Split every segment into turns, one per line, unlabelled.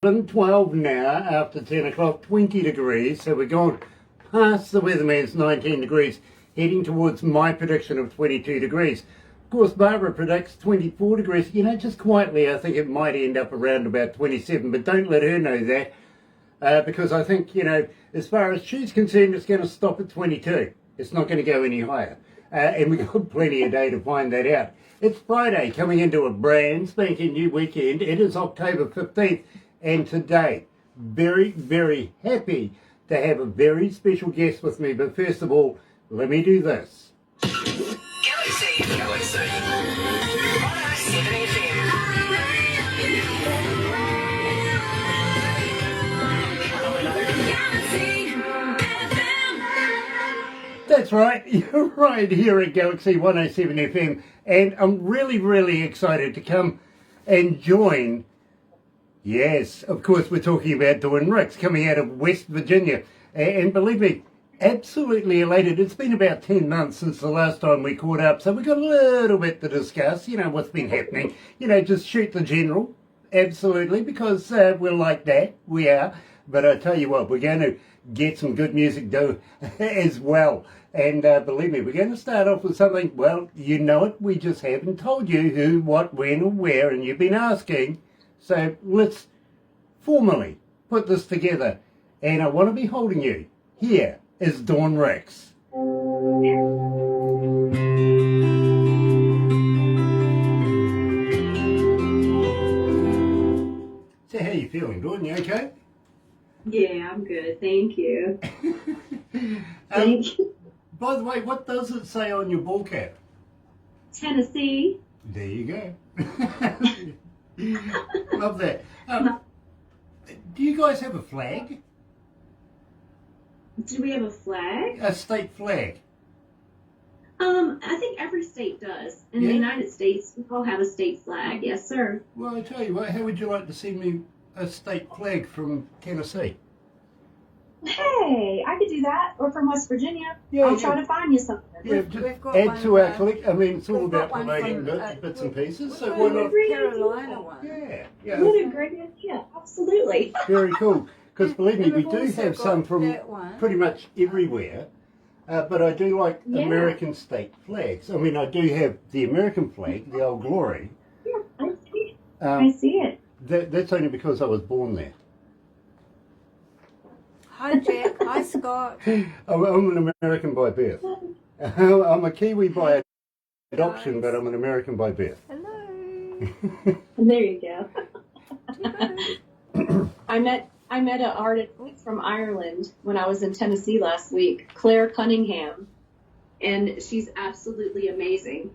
12 now after 10 o'clock, 20 degrees, so we're going past the weatherman's 19 degrees, heading towards my prediction of 22 degrees. Of course, Barbara predicts 24 degrees. You know, just quietly, I think it might end up around about 27, but don't let her know that, because I think, you know, as far as she's concerned, it's going to stop at 22. It's not going to go any higher, and we've got plenty of day to find that out. It's Friday, coming into a brand spanking new weekend. It is October 15th. And today, very, very happy to have a very special guest with me. But first of all, let me do this.
Galaxy 107fm.
That's right, you're right here at Galaxy 107fm. And I'm really, really excited to come and join. Yes, of course, we're talking about Dawn Rix coming out of West Virginia. And believe me, absolutely elated. It's been about 10 months since the last time we caught up, so we've got a little bit to discuss, you know, what's been happening. You know, just shoot the general, absolutely, because we're like that, we are. But I tell you what, we're going to get some good music as well. And believe me, we're going to start off with something, well, you know it, we just haven't told you who, what, when, or where, and you've been asking. So let's formally put this together, and I want to be holding you. Here is Dawn Rix. So how are you feeling, Dawn? You okay?
Yeah, I'm good. Thank you. Thank you.
By the way, what does it say on your ball cap?
Tennessee.
There you go. Love that. Do you guys have a flag?
Do we have a flag?
A state flag?
I think every state does. In the United States, we all have a state flag. Yes, sir.
Well, I tell you what, how would you like to see me a state flag from Tennessee?
Hey, I could do that. Or from West Virginia.
Yeah,
I'll try to find you something.
Yeah,
We've got
add
one
to our
from-
collection. I mean, it's all
we've got
about
one
promoting
from,
bits and pieces, so
we've
why
got
not?
a Carolina one.
Yeah,
What a great idea. Absolutely.
very cool. Because believe me,
And
we
we've
do
also
have some
got
from
that one.
pretty much everywhere. But I do like American state flags. I mean, I do have the American flag, the Old Glory.
Yeah, I see it. I see it.
That's only because I was born there.
Hi Jack, hi Scott.
I'm an American by birth. I'm a Kiwi by adoption, but I'm an American by birth.
Hello.
There you go.
Hello.
I met an artist from Ireland when I was in Tennessee last week, Claire Cunningham, and she's absolutely amazing.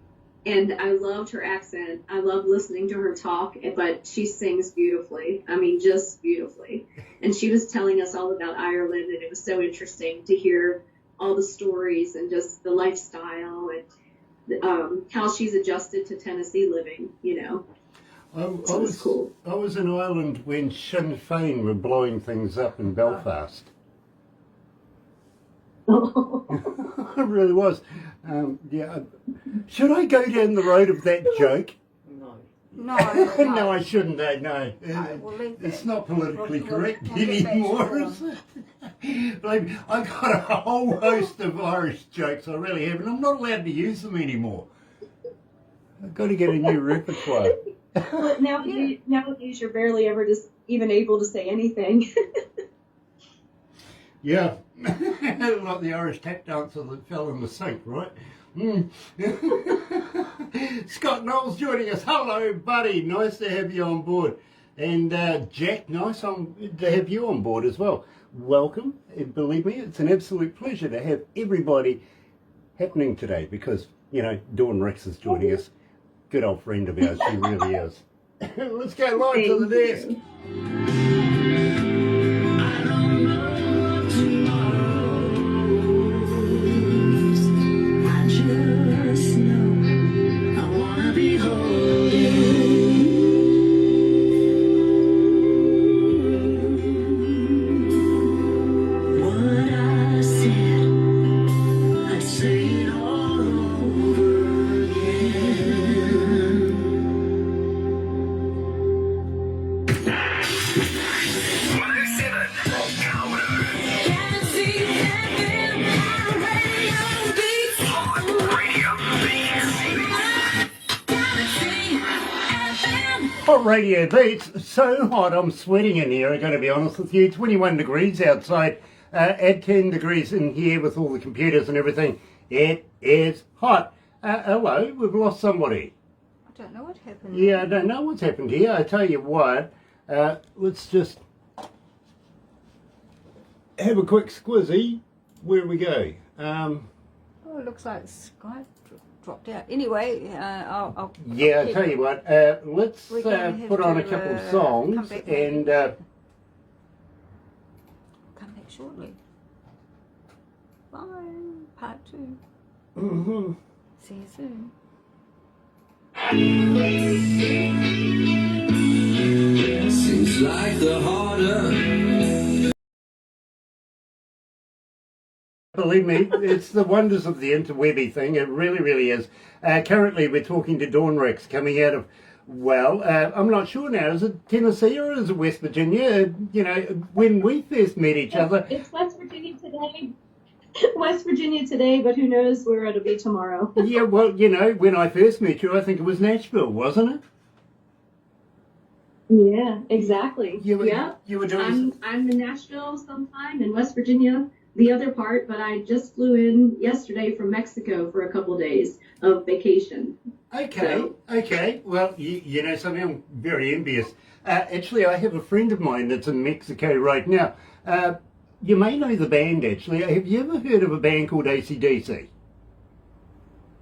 And I loved her accent. I love listening to her talk, but she sings beautifully. I mean, just beautifully. And she was telling us all about Ireland, and it was so interesting to hear all the stories and just the lifestyle and how she's adjusted to Tennessee living, you know.
I was cool. I was in Ireland when Sinn Féin were blowing things up in Belfast. I really was. Yeah. Should I go down the road of that joke?
No.
No, I shouldn't. No.
We'll leave
It's
that.
not politically
We'll
correct
get back to
anymore,
them.
is it? Believe me, I've got a whole host of Irish jokes. I really have, and I'm not allowed to use them anymore. I've got to get a new repertoire.
Well, nowadays you're barely ever just even able to say anything.
Yeah, like the Irish tap dancer that fell in the sink, right? Scott Knowles joining us. Hello, buddy. Nice to have you on board. And Jack, nice to have you on board as well. Welcome. And believe me, it's an absolute pleasure to have everybody happening today because, you know, Dawn Rix is joining us. Good old friend of ours. She really is. Let's go live to the desk. Hot radio beats, so hot I'm sweating in here, I'm going to be honest with you. 21 degrees outside, add 10 degrees in here with all the computers and everything. It is hot. Hello, we've lost somebody.
I don't know what happened.
Yeah, I don't know what's happened here. I tell you what, let's just have a quick squizzy. Where we go?
Oh, it looks like Skype dropped out. Anyway, I'll
Yeah, I tell you what, let's
We're gonna have
put on a
to,
couple of
come
songs
back
and
come back shortly. Bye. Part 2.
mhm.
See you soon.
Seems like the harder.
Believe me, it's the wonders of the interwebby thing. It really, really is. Currently, we're talking to Dawn Rix coming out of, well, I'm not sure now. Is it Tennessee or is it West Virginia? You know, when we first met each other.
It's West Virginia today. West Virginia today, but who knows where it'll be tomorrow.
Yeah, well, you know, when I first met you, I think it was Nashville, wasn't it?
Yeah, exactly.
You were,
Yeah.
You were doing.
I'm in Nashville sometime, in West Virginia, the other part, but I just flew in yesterday from Mexico for a couple days of vacation.
Okay,
So-
okay. Well, you know something, I'm very envious. Actually, I have a friend of mine that's in Mexico right now. You may know the band, actually. Have you ever heard of a band called AC/DC?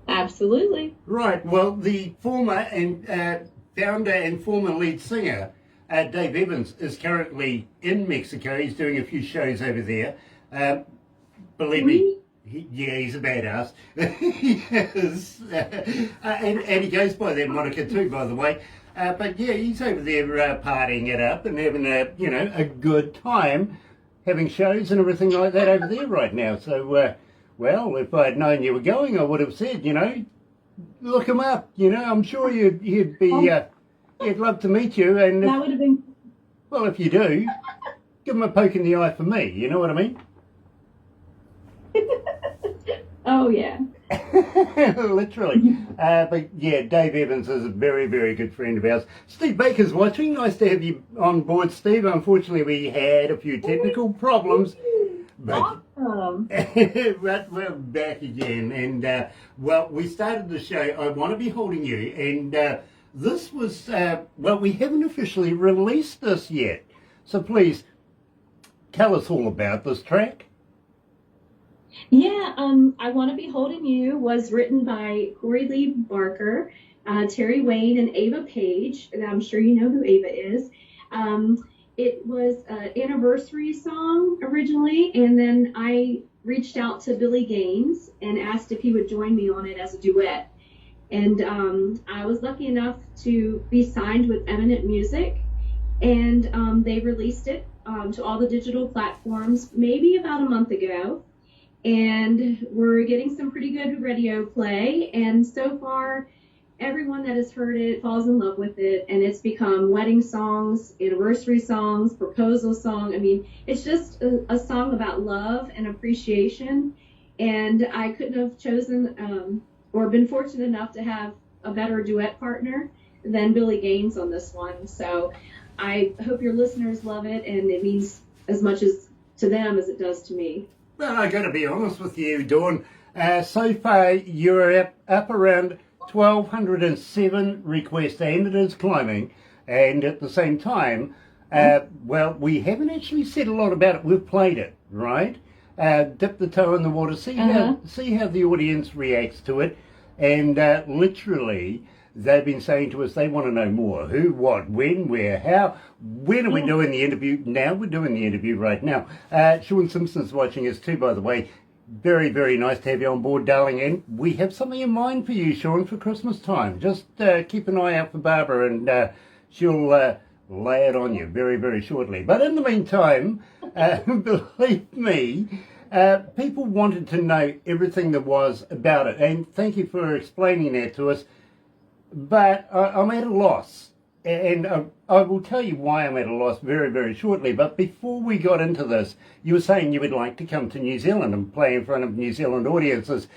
Absolutely.
Right, well, the former and founder and former lead singer, Dave Evans, is currently in Mexico. He's doing a few shows over there. Believe me, he's a badass. He is. And he goes by that moniker too, by the way. But yeah, he's over there partying it up and having a good time, having shows and everything like that over there right now. So, well, if I'd known you were going, I would have said, look him up. I'm sure he'd be, he'd love to meet you. And
That would have been.
well, if you do, give him a poke in the eye for me. You know what I mean?
Oh, yeah.
Literally. But yeah, Dave Evans is a very, very good friend of ours. Steve Baker's watching. Nice to have you on board, Steve. Unfortunately, we had a few technical problems. But,
Awesome.
but we're back again. And, well, we started the show, I Want to Be Holding You. And this was, well, we haven't officially released this yet. So please, tell us all about this track.
Yeah, I Want to Be Holding You was written by Corey Lee Barker, Terry Wayne, and Ava Page. And I'm sure you know who Ava is. It was an anniversary song originally, and then I reached out to Billy Gaines and asked if he would join me on it as a duet. And I was lucky enough to be signed with Eminent Music, and they released it to all the digital platforms maybe about a month ago. And we're getting some pretty good radio play, and so far everyone that has heard it falls in love with it, and it's become wedding songs, anniversary songs, proposal song. I mean, it's just a song about love and appreciation, and I couldn't have chosen or been fortunate enough to have a better duet partner than Billy Gaines on this one. So I hope your listeners love it, and it means as much as to them as it does to me.
Well, I got to be honest with you, Dawn. So far, you're up around 1,207 requests, and it is climbing. And at the same time, well, we haven't actually said a lot about it. We've played it, right? Dip the toe in the water, see how the audience reacts to it, and literally. They've been saying to us they want to know more. Who, what, when, where, how. When are we doing the interview? Now we're doing the interview right now. Sean Simpson's watching us too, by the way. Very, very nice to have you on board, darling. And we have something in mind for you, Sean, for Christmas time. Just keep an eye out for Barbara, and she'll lay it on you very, very shortly. But in the meantime, believe me, people wanted to know everything there was about it. And thank you for explaining that to us. But I'm at a loss, and I will tell you why I'm at a loss very, very shortly. But before we got into this, you were saying you would like to come to New Zealand and play in front of New Zealand audiences.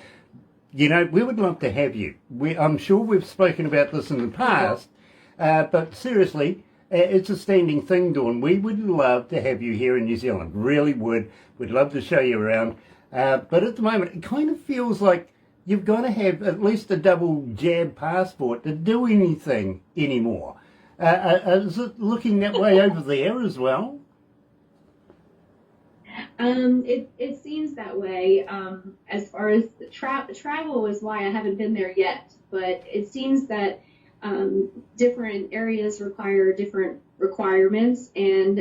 We would love to have you. I'm sure we've spoken about this in the past, But seriously, it's a standing thing, Dawn. We would love to have you here in New Zealand. Really would. We'd love to show you around. But at the moment, it kind of feels like you've got to have at least a double jab passport to do anything anymore. Is it looking that way over there as well?
It seems that way. As far as the travel is why I haven't been there yet, but it seems that different areas require different requirements, and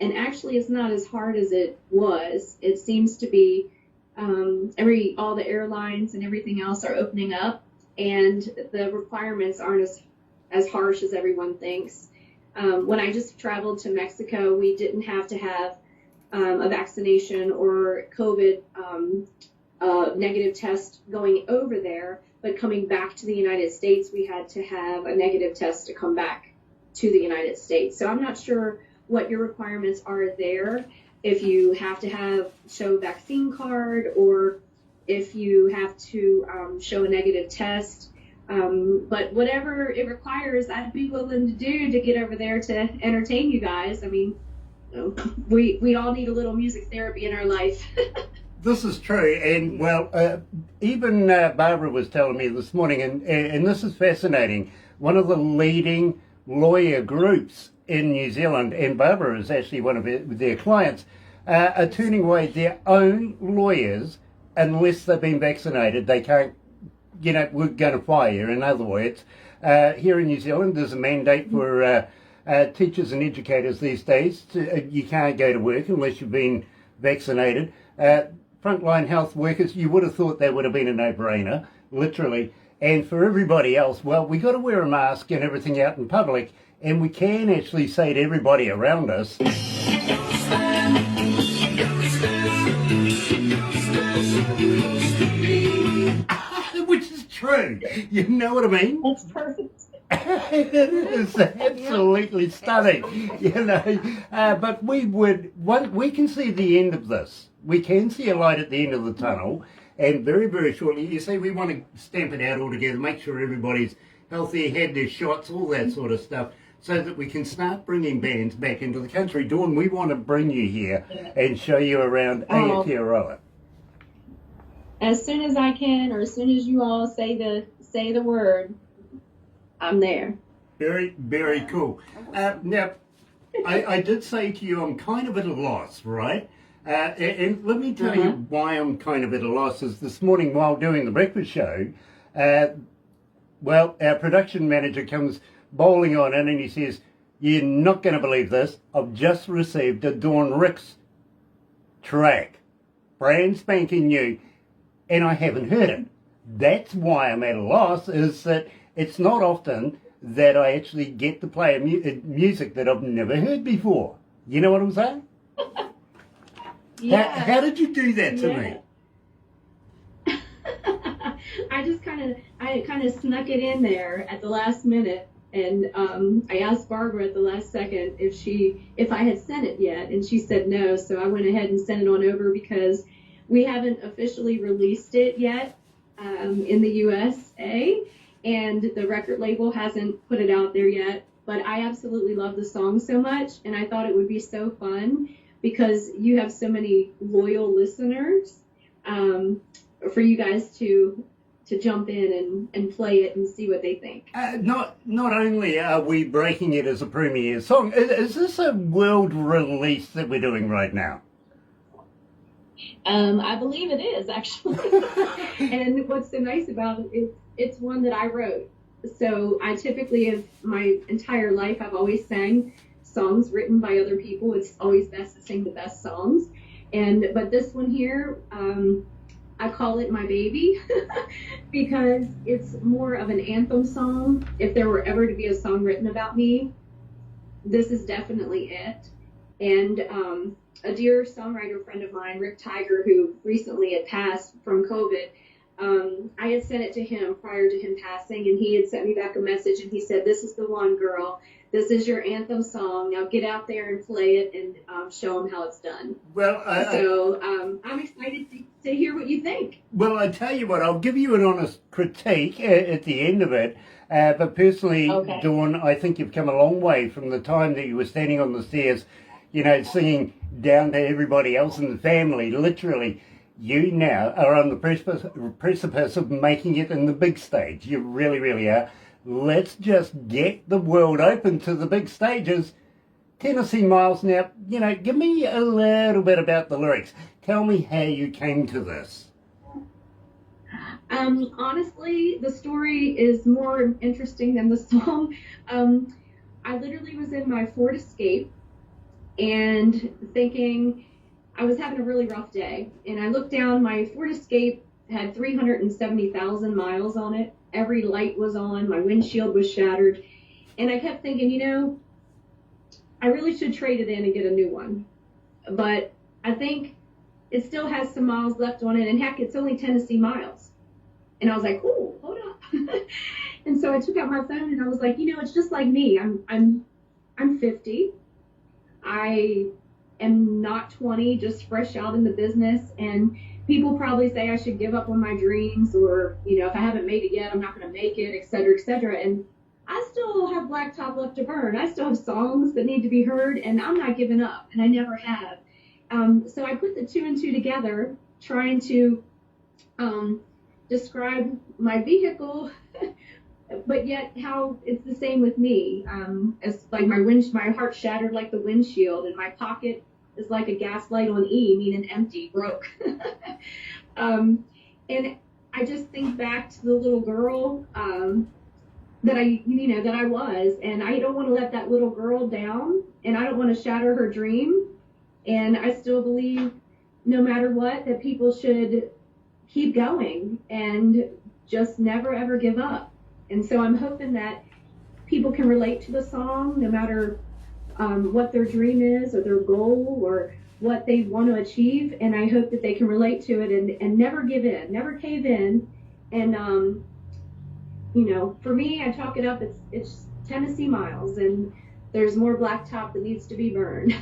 actually it's not as hard as it was. It seems to be all the airlines and everything else are opening up, and the requirements aren't as harsh as everyone thinks. When I just traveled to Mexico, we didn't have to have a vaccination or COVID negative test going over there, but coming back to the United States, we had to have a negative test to come back to the United States. So I'm not sure what your requirements are there, if you have to show a vaccine card or if you have to show a negative test. But whatever it requires, I'd be willing to do to get over there to entertain you guys. I mean, we all need a little music therapy in our life.
This is true, and well, even Barbara was telling me this morning, and this is fascinating, one of the leading lawyer groups in New Zealand, and Barbara is actually one of their clients, are turning away their own lawyers unless they've been vaccinated. They can't, we're going to fire you. In other words, here in New Zealand, there's a mandate for teachers and educators these days. You can't go to work unless you've been vaccinated. Frontline health workers, you would have thought that would have been a no-brainer, literally. And for everybody else, well, we got to wear a mask and everything out in public, and we can actually say to everybody around us, which is true. You know what I mean?
That's perfect.
It is absolutely stunning, but we can see the end of this. We can see a light at the end of the tunnel, and very, very shortly, you see, we want to stamp it out altogether, make sure everybody's healthy, had their shots, all that sort of stuff, so that we can start bringing bands back into the country. Dawn, we want to bring you here and show you around Aotearoa.
As soon as I can, or as soon as you all say the word, I'm there.
Very, very cool. Now, I did say to you, I'm kind of at a loss, right? And let me tell you why I'm kind of at a loss. Is this morning while doing the breakfast show, our production manager comes bowling on in and he says, "You're not going to believe this. I've just received a Dawn Rix track, brand spanking new, and I haven't heard it." That's why I'm at a loss, is that it's not often that I actually get to play music that I've never heard before. You know what I'm saying?
Yeah.
How did you do that to me?
I kind of snuck it in there at the last minute, and I asked Barbara at the last second if I had sent it yet, and she said no. So I went ahead and sent it on over because we haven't officially released it yet in the USA, and the record label hasn't put it out there yet. But I absolutely love the song so much, and I thought it would be so fun because you have so many loyal listeners, for you guys to jump in and play it and see what they think.
Not only are we breaking it as a premiere song, is this a world release that we're doing right now?
I believe it is, actually. And what's so nice about it is it's one that I wrote. So I typically, my entire life, I've always sang songs written by other people. It's always best to sing the best songs. But this one here, I call it my baby because it's more of an anthem song. If there were ever to be a song written about me, this is definitely it. And a dear songwriter friend of mine, Rick Tiger, who recently had passed from COVID, I had sent it to him prior to him passing, and he had sent me back a message, and he said, "This is the one, girl. This is your anthem song. Now get out there and play it and show them how it's done."
Well,
I'm excited to hear what you think.
well, I tell you what, I'll give you an honest critique at the end of it. But personally,
Okay.
Dawn, I think you've come a long way from the time that you were standing on the stairs, you know, singing down to everybody else in the family. Literally, you now are on the precipice of making it in the big stage. You really, really are. Let's just get the world open to the big stages. Tennessee Miles, now, you know, give me a little bit about the lyrics. Tell me how you came to this.
Honestly, the story is more interesting than the song. I literally was in my Ford Escape and thinking I was having a really rough day. And I looked down, my Ford Escape had 370,000 miles on it. Every light was on, my windshield was shattered. And I kept thinking, you know, I really should trade it in and get a new one. But I think it still has some miles left on it. And heck, it's only Tennessee miles. And I was like, "Oh, hold up." And so I took out my phone and I was like, you know, it's just like me. I'm 50. I am not 20, just fresh out in the business. And people probably say I should give up on my dreams, or, you know, if I haven't made it yet, I'm not going to make it, et cetera, et cetera. And I still have blacktop left to burn. I still have songs that need to be heard, and I'm not giving up, and I never have. So I put the two and two together, trying to describe my vehicle, but yet how it's the same with me. It's like my heart shattered like the windshield, and my pocket is like a gas light on E, meaning empty, broke. And I just think back to the little girl that I was, and I don't want to let that little girl down, and I don't want to shatter her dream. And I still believe, no matter what, that people should keep going and just never ever give up. And so I'm hoping that people can relate to the song, no matter what their dream is or their goal or what they want to achieve. And I hope that they can relate to it and never give in, never cave in. And you know, for me, I chalk it up. It's Tennessee Miles, and there's more blacktop that needs to be burned.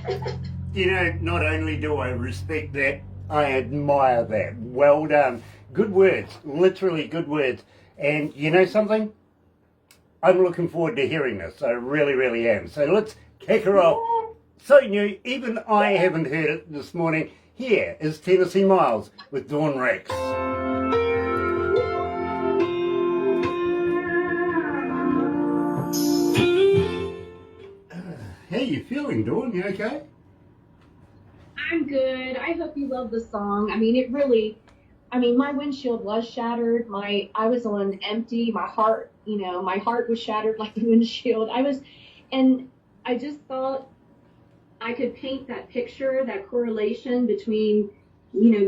You know, not only do I respect that, I admire that. Well done. Good words, literally good words. And you know something? I'm looking forward to hearing this. I really, really am. So let's kick her off. So new, even I haven't heard it this morning. Here is Tennessee Miles with Dawn Rix. How you feeling, Dawn? You okay?
I'm good. I hope you love the song. I mean, my windshield was shattered. I was on empty. My heart was shattered like the windshield. And I just thought I could paint that picture, that correlation between, you know,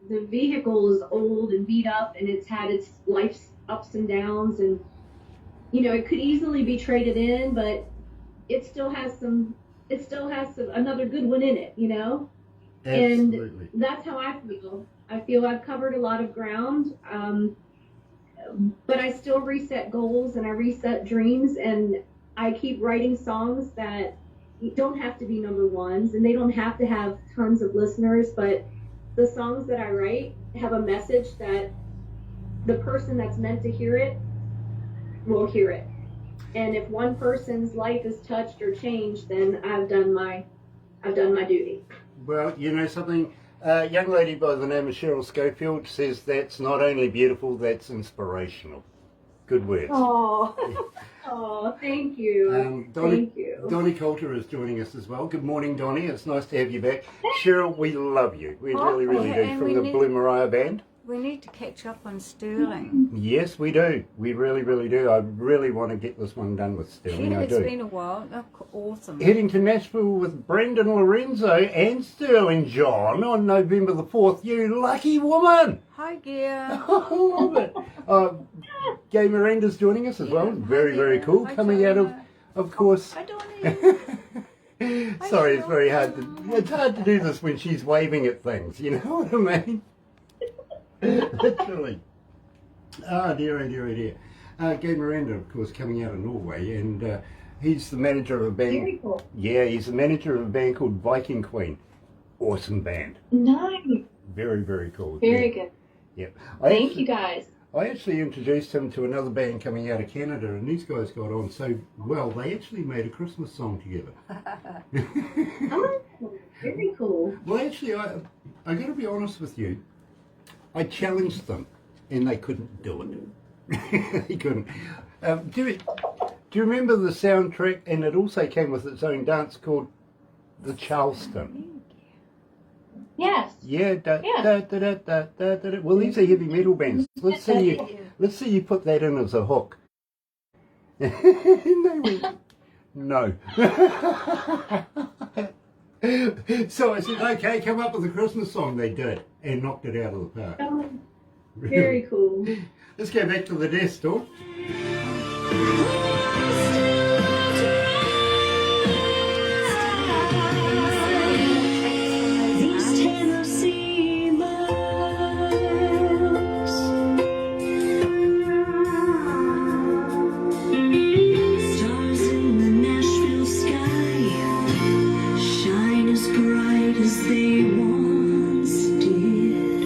the vehicle is old and beat up, and it's had its life's ups and downs, and, you know, it could easily be traded in, but it still has another good one in it, you know?
Absolutely.
And that's how I feel. I feel I've covered a lot of ground, but I still reset goals and I reset dreams, and I keep writing songs that don't have to be number ones, and they don't have to have tons of listeners, but the songs that I write have a message that the person that's meant to hear it will hear it. And if one person's life is touched or changed, then I've done my duty.
Well, you know something? A young lady by the name of Cheryl Schofield says that's not only beautiful, that's inspirational. Good words.
Oh, oh, thank you. Thank you.
Donnie Coulter is joining us as well. Good morning, Donnie. It's nice to have you back. Cheryl, we love you. We really, really do.
and
From the Blue Mariah Band.
We need to catch up on Sterling.
Yes, we do. We really, really do. I really want to get this one done with Sterling.
Yeah,
I
it's
do.
been a while. Oh, awesome.
Heading to Nashville with Brendan Lorenzo and Sterling John on November the 4th. You lucky woman!
Hi, Gear.
I love it. Gay Miranda's joining us as well. Very, very cool.
Hi,
Coming out
Joanna.
of course.
Hi, Donnie.
Sorry, it's very hard. It's hard to do this when she's waving at things. You know what I mean? Literally. Oh dear, oh dear, oh dear. Gabe Miranda, of course, coming out of Norway, and he's the manager of a band.
Very cool.
Yeah, he's the manager of a band called Viking Queen. Awesome band.
Nice.
Very, very cool.
Very
yeah.
good.
Yep.
Thank you guys.
I actually introduced him to another band coming out of Canada, and these guys got on so well, they actually made a Christmas song together.
Oh, very cool.
Well, actually, I got to be honest with you. I challenged them, and they couldn't do it. They couldn't. Do you remember the soundtrack? And it also came with its own dance called the Charleston.
Yes.
Yeah.
Yeah.
Well, these are heavy metal bands. Let's see you put that in as a hook. And they went, no. So I said, okay, come up with a Christmas song. They did, and knocked it out of the park.
Oh, very cool.
Let's go back to the desk, Dawn.
These Tennessee lakes, stars in the Nashville sky shine as bright as they once did.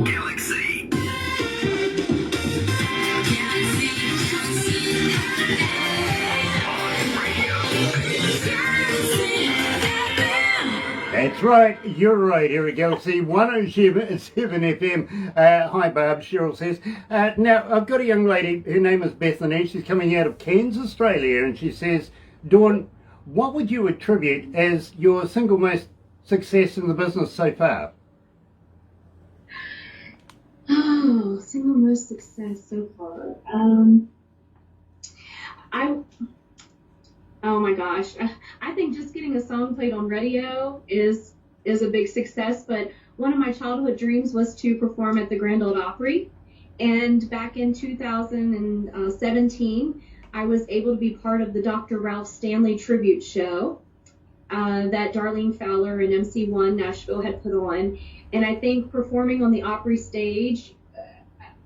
Galaxy.
That's right, you're right, here at Galaxy 107 FM. Hi Barb, Cheryl says. Now, I've got a young lady, her name is Bethany, she's coming out of Cairns, Australia, and she says, Dawn, what would you attribute as your single most success in the business so far?
Oh, single most success so far. Oh my gosh, I think just getting a song played on radio is a big success. But one of my childhood dreams was to perform at the Grand Ole Opry, and back in 2017, I was able to be part of the Dr. Ralph Stanley tribute show that Darlene Fowler and MC1 Nashville had put on. And I think performing on the Opry stage,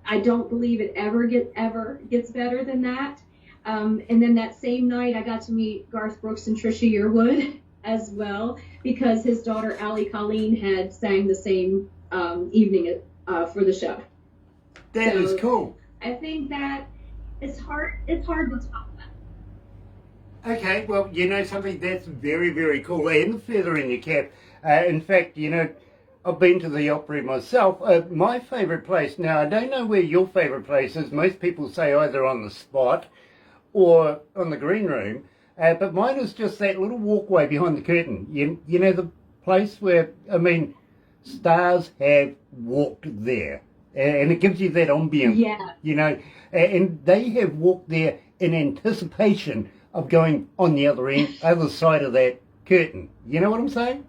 I don't believe it ever gets better than that. And then that same night, I got to meet Garth Brooks and Trisha Yearwood as well, because his daughter Allie Colleen had sang the same evening for the show.
That is cool.
I think that it's hard to top that.
Okay, well, you know something, that's very, very cool. And the feather in your cap. In fact, you know, I've been to the Opry myself. My favourite place, now I don't know where your favourite place is. Most people say either on the spot or on the green room. But mine is just that little walkway behind the curtain. You know, the place where, I mean, stars have walked there. And it gives you that ambience,
Yeah.
you know. And they have walked there in anticipation of going on the other side of that curtain. You know what I'm saying?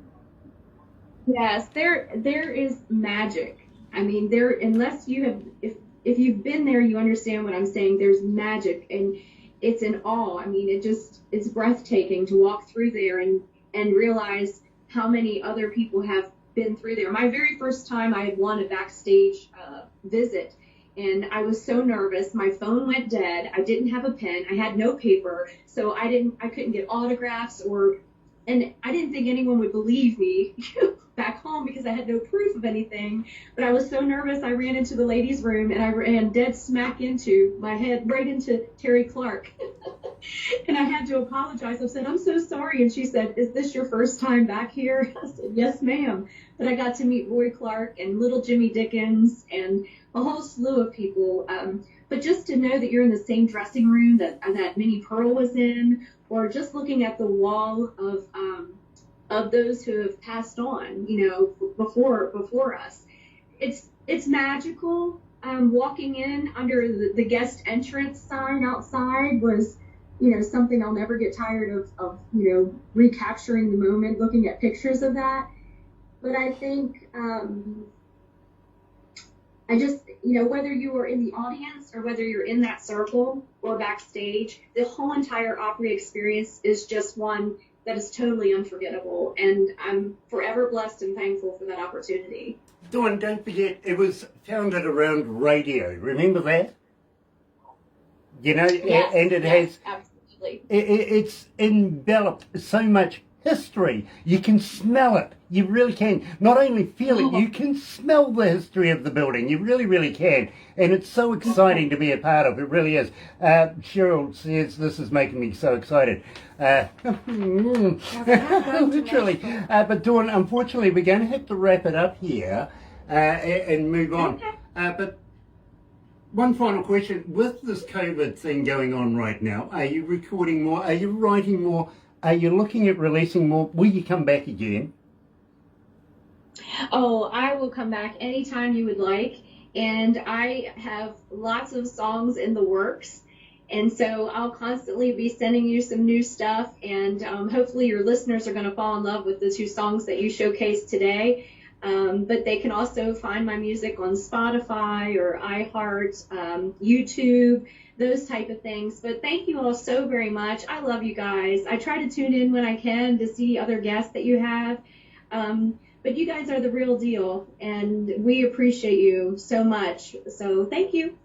Yes, there is magic. I mean, unless you have, if you've been there, you understand what I'm saying. There's magic, and it's in awe. I mean, it's breathtaking to walk through there and realize how many other people have been through there. My very first time, I had won a backstage visit, and I was so nervous. My phone went dead. I didn't have a pen. I had no paper, so I couldn't get autographs, and I didn't think anyone would believe me back home because I had no proof of anything. But I was so nervous, I ran into the ladies' room, and I ran dead smack into my head, right into Terry Clark. And I had to apologize. I said, I'm so sorry. And she said, is this your first time back here? I said, yes, ma'am. But I got to meet Roy Clark and little Jimmy Dickens and a whole slew of people. But just to know that you're in the same dressing room that Minnie Pearl was in, or just looking at the wall of those who have passed on, you know, before us, it's magical. Walking in under the guest entrance sign outside was, you know, something I'll never get tired of, you know, recapturing the moment, looking at pictures of that. But I think, I just, you know, whether you are in the audience or whether you're in that circle or backstage, the whole entire Opry experience is just one that is totally unforgettable. And I'm forever blessed and thankful for that opportunity.
Dawn, don't forget, it was founded around radio. Remember that? You know,
Yes,
and it
yes,
has,
absolutely.
it's enveloped so much history. You can smell it. You really can. Not only feel it, you can smell the history of the building. You really, really can. And it's so exciting to be a part of. It really is. Cheryl says, this is making me so excited. Literally. But Dawn, unfortunately, we're going to have to wrap it up here and move on. But one final question. With this COVID thing going on right now, are you recording more? Are you writing more? Are you looking at releasing more? Will you come back again?
Oh, I will come back anytime you would like. And I have lots of songs in the works. And so I'll constantly be sending you some new stuff. And hopefully your listeners are going to fall in love with the 2 songs that you showcased today. But they can also find my music on Spotify or iHeart, YouTube, those type of things. But thank you all so very much. I love you guys. I try to tune in when I can to see other guests that you have. But you guys are the real deal, and we appreciate you so much. So thank you.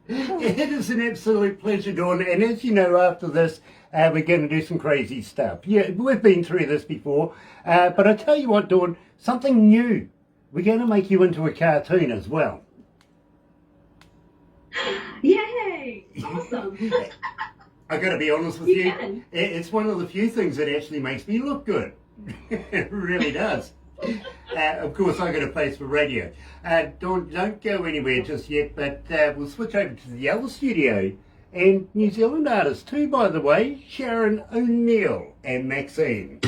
It is an absolute pleasure, Dawn. And as you know, after this, we're going to do some crazy stuff. Yeah, we've been through this before. But I tell you what, Dawn, something new. We're going to make you into a cartoon as well.
Yay! Awesome.
I got to be honest with
You
you.
can.
It's one of the few things that actually makes me look good. It really does. Of course, I got a place for radio. Dawn, don't go anywhere just yet, but we'll switch over to the other studio. And New Zealand artists too, by the way, Sharon O'Neill and Maxine.